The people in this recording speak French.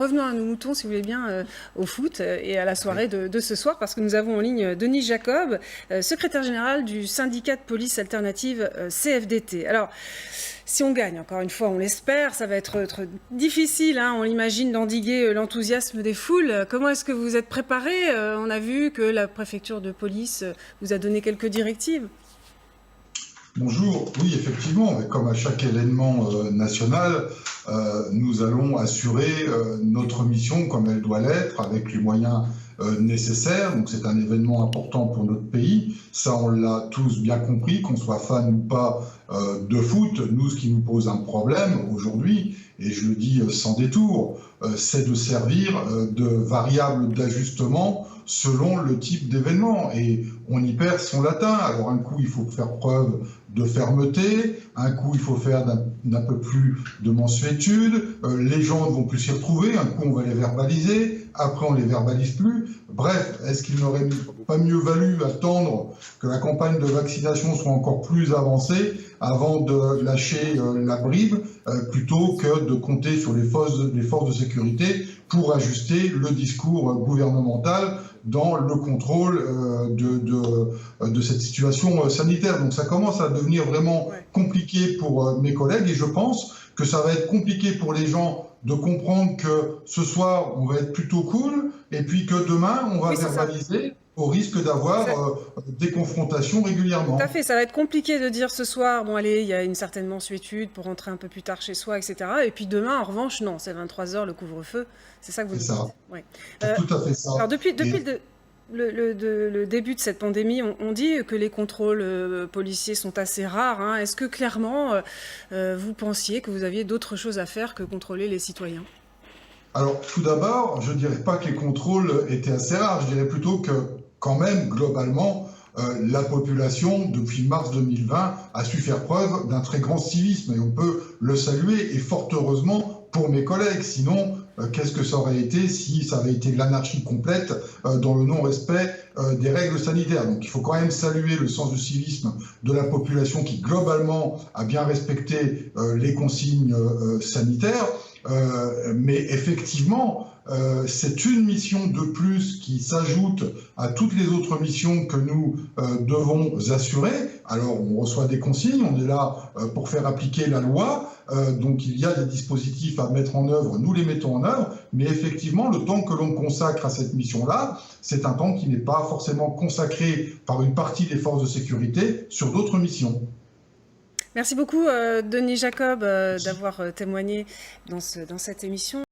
Revenons à nos moutons, si vous voulez bien, au foot et à la soirée de ce soir, parce que nous avons en ligne Denis Jacob, secrétaire général du syndicat de police alternative CFDT. Alors, si on gagne, encore une fois, on l'espère, ça va être difficile, hein, on l'imagine, d'endiguer l'enthousiasme des foules. Comment est-ce que vous êtes préparé? On a vu que la préfecture de police vous a donné quelques directives. Bonjour, oui effectivement, comme à chaque événement national, nous allons assurer notre mission comme elle doit l'être, avec les moyens nécessaires. Donc c'est un événement important pour notre pays, ça on l'a tous bien compris, qu'on soit fan ou pas de foot. Nous, ce qui nous pose un problème aujourd'hui, et je le dis sans détour, c'est de servir de variable d'ajustement selon le type d'événement. Et on y perd son latin. Alors un coup, il faut faire preuve de fermeté, un coup, il faut faire d'un peu plus de mansuétude, les gens ne vont plus s'y retrouver, un coup, on va les verbaliser, après, on les verbalise plus. Bref, est-ce qu'il n'aurait pas mieux valu attendre que la campagne de vaccination soit encore plus avancée avant de lâcher la bride, plutôt que de compter sur les forces de sécurité pour ajuster le discours gouvernemental dans le contrôle de cette situation sanitaire. Donc ça commence à devenir vraiment compliqué pour mes collègues, et je pense que ça va être compliqué pour les gens de comprendre que ce soir on va être plutôt cool, et puis que demain on va verbaliser au risque d'avoir des confrontations régulièrement. Tout à fait, ça va être compliqué de dire ce soir, bon allez, il y a une certaine mansuétude pour rentrer un peu plus tard chez soi, etc. Et puis demain, en revanche, non, c'est 23 h le couvre-feu. C'est ça que vous dites. Ouais. C'est tout à fait ça. Alors depuis le début de cette pandémie, on dit que les contrôles policiers sont assez rares, hein. Est-ce que clairement, vous pensiez que vous aviez d'autres choses à faire que contrôler les citoyens? Alors, tout d'abord, je ne dirais pas que les contrôles étaient assez rares, je dirais plutôt que, quand même, globalement, la population, depuis mars 2020, a su faire preuve d'un très grand civisme, et on peut le saluer, et fort heureusement pour mes collègues. Sinon, qu'est-ce que ça aurait été si ça avait été l'anarchie complète dans le non-respect des règles sanitaires? Donc il faut quand même saluer le sens du civisme de la population qui, globalement, a bien respecté les consignes sanitaires. Mais effectivement, c'est une mission de plus qui s'ajoute à toutes les autres missions que nous devons assurer. Alors, on reçoit des consignes, on est là pour faire appliquer la loi, donc il y a des dispositifs à mettre en œuvre, nous les mettons en œuvre, mais effectivement, le temps que l'on consacre à cette mission-là, c'est un temps qui n'est pas forcément consacré par une partie des forces de sécurité sur d'autres missions. Merci beaucoup, Denis Jacob, d'avoir témoigné dans cette émission.